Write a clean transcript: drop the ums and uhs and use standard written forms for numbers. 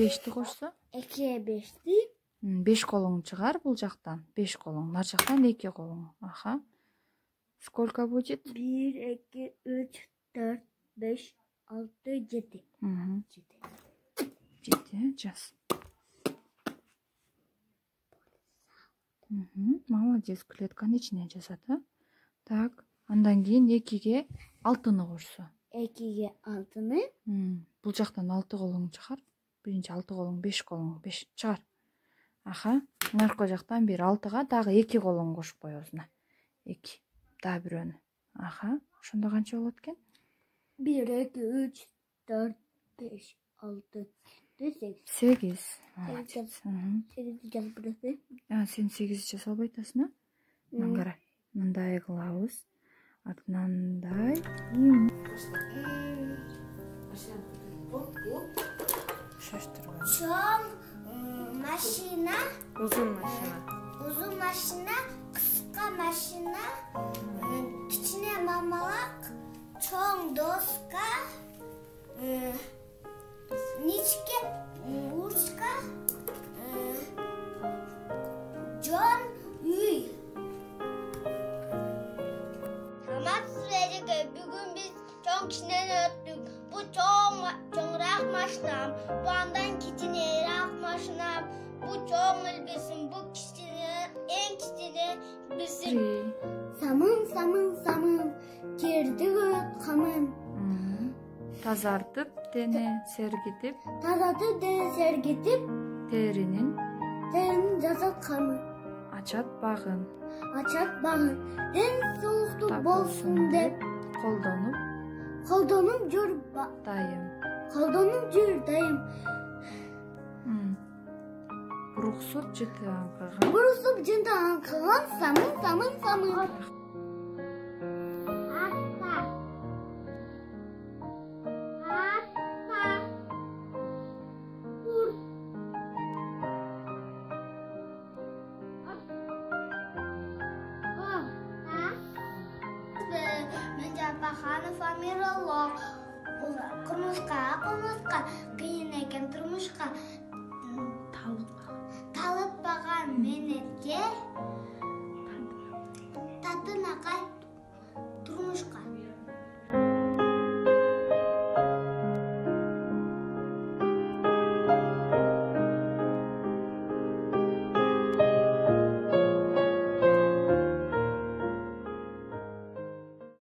5'ti koşsa? 2'ye 5'ti. 5 kolun çıkar bul жактан. 5 kolun. Нар жактан 2 kolun. Aha. Сколько будет? 1, 2, 3, 4, 5, 6, 7. 7 жаз. Молодец, клетканын ичине жазат. Так, андан кийин 2'ге 6'ны кошсо. 2'ye 6'ны. Бул жактан 6 колуң чыгар. Биринчи 6 колуң, 5 колуң, 5 чыгар. Аха. Наркы жактан бир 6'га дагы 2 колуң кошуп кой өзүнө. 2. Дагы бирөөнү. Аха. Ошондо канча болот экен? 1, 2, 3, 4, 5, 6, 7, 8. 8. Молодец. 8 жазып бересиң. Сен 8 жаза албай атасың, а? Мангара. Мындай кылабыз. Артынан мындай. Шаштырган. Чоң машина. Uzun машина. Uzun машина, kısa машина, kiçine mamalak, çoğun doska, niçke urçka, John Uy. Tamam sürecek. Bugün biz çoğun kişiden öttük. Bu çoğunrak maşinam. Bu andan kiçinerak maşinam. Bu çoğun bilsin. Bu kişinin en kişini bilsin. Самын, керді өт қамын. Тазартып, дене сергитип. Тазартып, дене сергитип. Теринин жазат қамын. Ачат багын. Ден соғуктук болсун деп. Колдонуп жүр дайым. Буруксуп жытыган самын. Menjabahana Famirullah. Kumuska.